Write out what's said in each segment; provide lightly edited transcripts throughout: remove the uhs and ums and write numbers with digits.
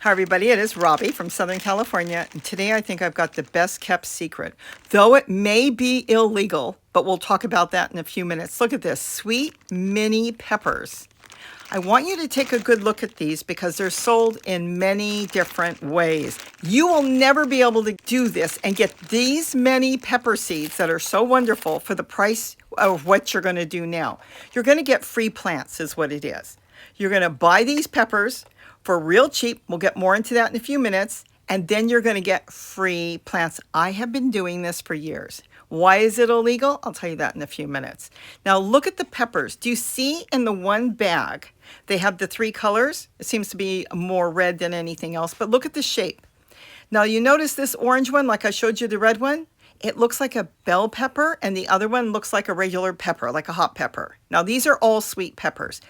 Hi everybody, it is Robbie from Southern California, and today I think I've got the best kept secret. Though it may be illegal, but we'll talk about that in a few minutes. Look at this, sweet mini peppers. I want you to take a good look at these because they're sold in many different ways. You will never be able to do this and get these many pepper seeds that are so wonderful for the price of what you're going to do now. You're going to get free plants is what it is. You're going to buy these peppers for real cheap. We'll get more into that in a few minutes. And then you're going to get free plants. I have been doing this for years. Why is it illegal? I'll tell you that in a few minutes. Now look at the peppers. Do you see in the one bag, they have the three colors? It seems to be more red than anything else, but look at the shape. Now you notice this orange one, like I showed you the red one? It looks like a bell pepper, and the other one looks like a regular pepper, like a hot pepper. Now these are all sweet peppers.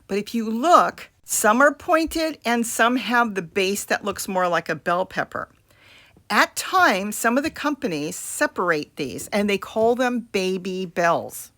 But if you look, some are pointed and some have the base that looks more like a bell pepper. At times, some of the companies separate these and they call them baby bells.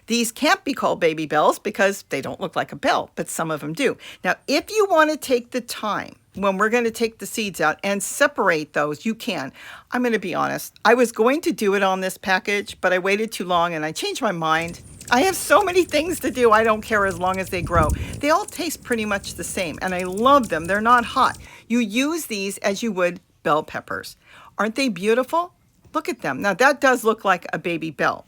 These can't be called baby bells because they don't look like a bell, but some of them do. Now, if you want to take the time when we're going to take the seeds out and separate those, you can. I'm going to be honest. I was going to do it on this package, but I waited too long and I changed my mind. I have so many things to do. I don't care as long as they grow. They all taste pretty much the same and I love them. They're not hot. You use these as you would bell peppers. Aren't they beautiful? Look at them. Now that does look like a baby bell.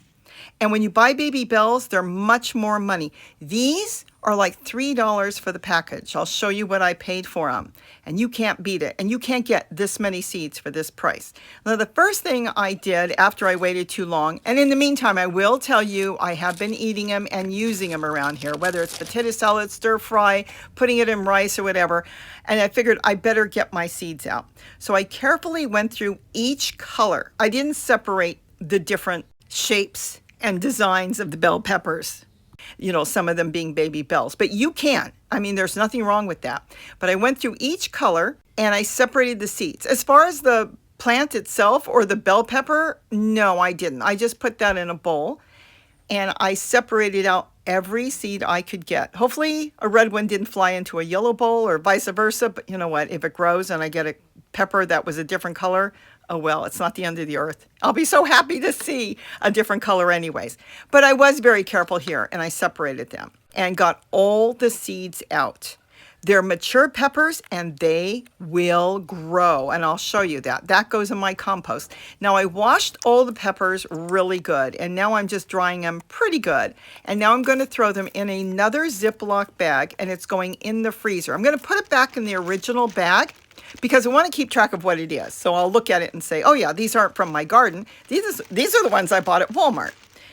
And when you buy baby bells, they're much more money. These are like $3 for the package. I'll show you what I paid for them. And you can't beat it. And you can't get this many seeds for this price. Now, the first thing I did after I waited too long, and in the meantime, I will tell you, I have been eating them and using them around here, whether it's potato salad, stir fry, putting it in rice or whatever. And I figured I better get my seeds out. So I carefully went through each color. I didn't separate the different shapes and designs of the bell peppers, you know, some of them being baby bells, but you can. I mean, there's nothing wrong with that. But I went through each color and I separated the seeds. As far as the plant itself or the bell pepper, no, I didn't. I just put that in a bowl and I separated out every seed I could get. Hopefully a red one didn't fly into a yellow bowl or vice versa, but you know what, if it grows and I get a pepper that was a different color, oh well, it's not the end of the earth. I'll be so happy to see a different color anyways. But I was very careful here and I separated them and got all the seeds out. They're mature peppers and they will grow, and I'll show you that. That goes in my compost. Now I washed all the peppers really good and now I'm just drying them pretty good. And now I'm going to throw them in another Ziploc bag and it's going in the freezer. I'm going to put it back in the original bag because I want to keep track of what it is. So I'll look at it and say, oh yeah, these aren't from my garden. These are the ones I bought at Walmart.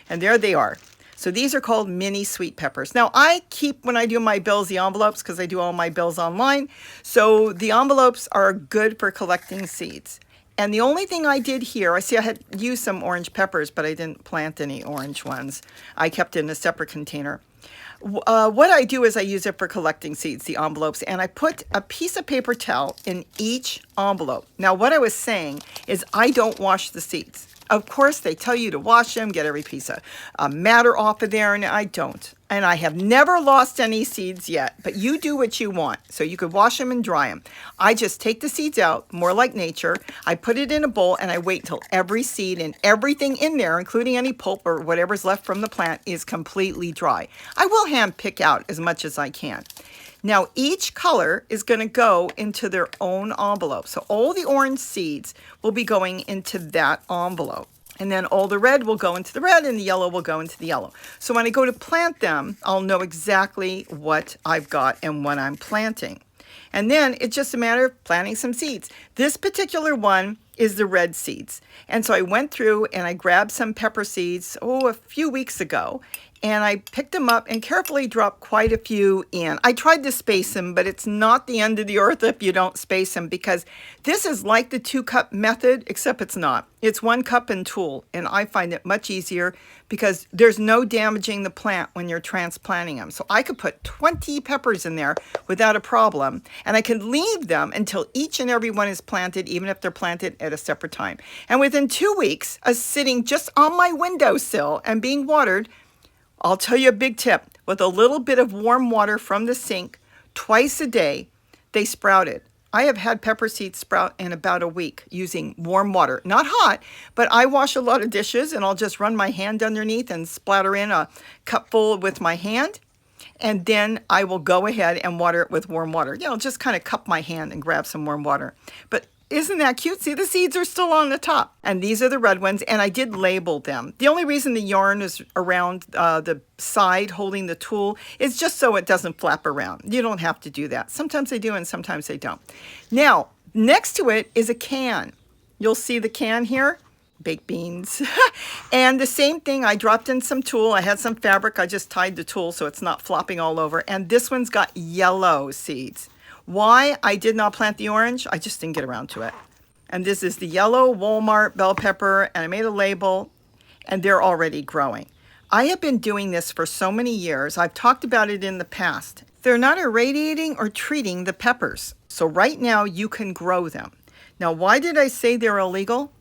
And there they are. So these are called mini sweet peppers. Now I keep, when I do my bills, the envelopes because I do all my bills online. So the envelopes are good for collecting seeds. And the only thing I did here, I see I had used some orange peppers, but I didn't plant any orange ones. I kept it in a separate container. What I do is I use it for collecting seeds, the envelopes, and I put a piece of paper towel in each envelope. Now, what I was saying is I don't wash the seeds. Of course, they tell you to wash them, get every piece of matter off of there, and I don't. And I have never lost any seeds yet, but you do what you want. So you could wash them and dry them. I just take the seeds out, more like nature. I put it in a bowl and I wait till every seed and everything in there, including any pulp or whatever's left from the plant, is completely dry. I will hand pick out as much as I can. Now each color is going to go into their own envelope. So all the orange seeds will be going into that envelope. And then all the red will go into the red and the yellow will go into the yellow. So when I go to plant them, I'll know exactly what I've got and what I'm planting. And then it's just a matter of planting some seeds. This particular one is the red seeds. And so I went through and I grabbed some pepper seeds, a few weeks ago. And I picked them up and carefully dropped quite a few in. I tried to space them, but it's not the end of the earth if you don't space them because this is like the 2-cup method, except it's not. It's 1 cup and tool, and I find it much easier because there's no damaging the plant when you're transplanting them. So I could put 20 peppers in there without a problem, and I could leave them until each and every one is planted, even if they're planted at a separate time. And within 2 weeks of sitting just on my windowsill and being watered, I'll tell you a big tip. With a little bit of warm water from the sink, twice a day, they sprouted. I have had pepper seeds sprout in about a week using warm water. Not hot, but I wash a lot of dishes and I'll just run my hand underneath and splatter in a cupful with my hand. And then I will go ahead and water it with warm water. Just kind of cup my hand and grab some warm water. But isn't that cute? See, the seeds are still on the top. And these are the red ones, and I did label them. The only reason the yarn is around the side holding the tool is just so it doesn't flap around. You don't have to do that. Sometimes they do and sometimes they don't. Now, next to it is a can. You'll see the can here. Baked beans. And the same thing, I dropped in some tulle. I had some fabric. I just tied the tulle so it's not flopping all over. And this one's got yellow seeds. Why I did not plant the orange, I just didn't get around to it. And this is the yellow Walmart bell pepper, and I made a label, and they're already growing. I have been doing this for so many years. I've talked about it in the past. They're not irradiating or treating the peppers. So right now you can grow them. Now, why did I say they're illegal?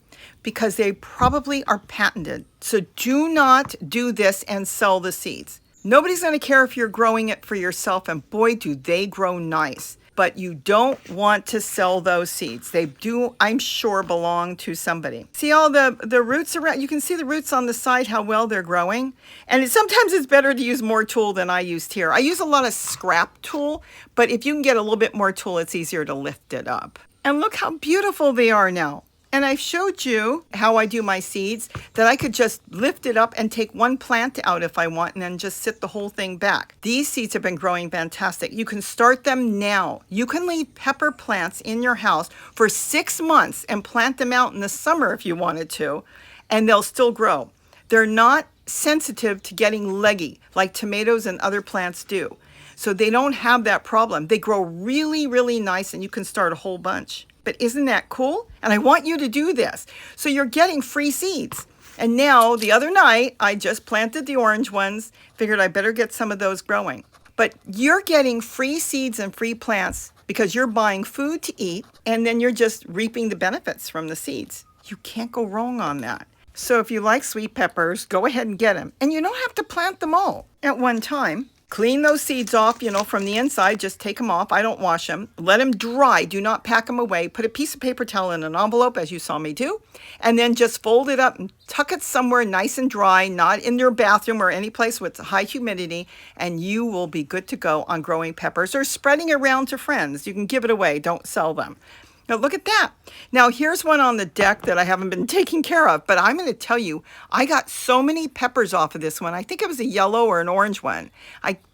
Because they probably are patented. So do not do this and sell the seeds. Nobody's going to care if you're growing it for yourself, and boy, do they grow nice. But you don't want to sell those seeds. They do, I'm sure, belong to somebody. See all the roots around? You can see the roots on the side, how well they're growing. And sometimes it's better to use more tulle than I used here. I use a lot of scrap tulle, but if you can get a little bit more tulle, it's easier to lift it up. And look how beautiful they are now. And I've showed you how I do my seeds, that I could just lift it up and take one plant out if I want and then just sit the whole thing back. These seeds have been growing fantastic. You can start them now. You can leave pepper plants in your house for 6 months and plant them out in the summer if you wanted to, and they'll still grow. They're not sensitive to getting leggy like tomatoes and other plants do. So they don't have that problem. They grow really, really nice, and you can start a whole bunch. But isn't that cool? And I want you to do this. So you're getting free seeds. And now, the other night, I just planted the orange ones. Figured I better get some of those growing. But you're getting free seeds and free plants because you're buying food to eat, and then you're just reaping the benefits from the seeds. You can't go wrong on that. So if you like sweet peppers, go ahead and get them. And you don't have to plant them all at one time. Clean those seeds off, from the inside. Just take them off. I don't wash them. Let them dry. Do not pack them away. Put a piece of paper towel in an envelope, as you saw me do, and then just fold it up and tuck it somewhere nice and dry, not in your bathroom or any place with high humidity, and you will be good to go on growing peppers or spreading around to friends. You can give it away. Don't sell them. Now look at that. Now here's one on the deck that I haven't been taking care of, but I'm going to tell you, I got so many peppers off of this one. I think it was a yellow or an orange one.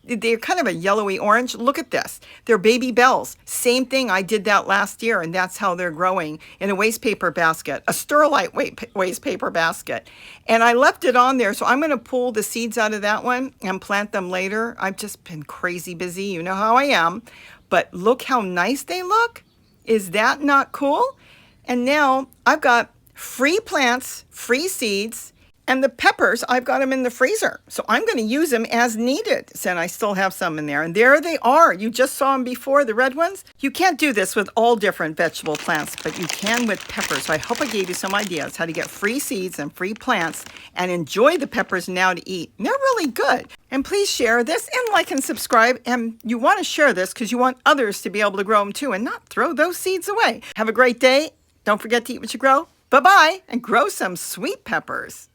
They're kind of a yellowy orange. Look at this. They're baby bells. Same thing. I did that last year, and that's how they're growing in a waste paper basket, a Sterlite waste paper basket. And I left it on there, so I'm going to pull the seeds out of that one and plant them later. I've just been crazy busy. You know how I am. But look how nice they look. Is that not cool? And now I've got free plants, free seeds, and the peppers, I've got them in the freezer. So I'm going to use them as needed. And I still have some in there. And there they are. You just saw them before, the red ones. You can't do this with all different vegetable plants, but you can with peppers. So I hope I gave you some ideas how to get free seeds and free plants and enjoy the peppers now to eat. And they're really good. And please share this and like and subscribe. And you want to share this because you want others to be able to grow them too and not throw those seeds away. Have a great day. Don't forget to eat what you grow. Bye-bye, and grow some sweet peppers.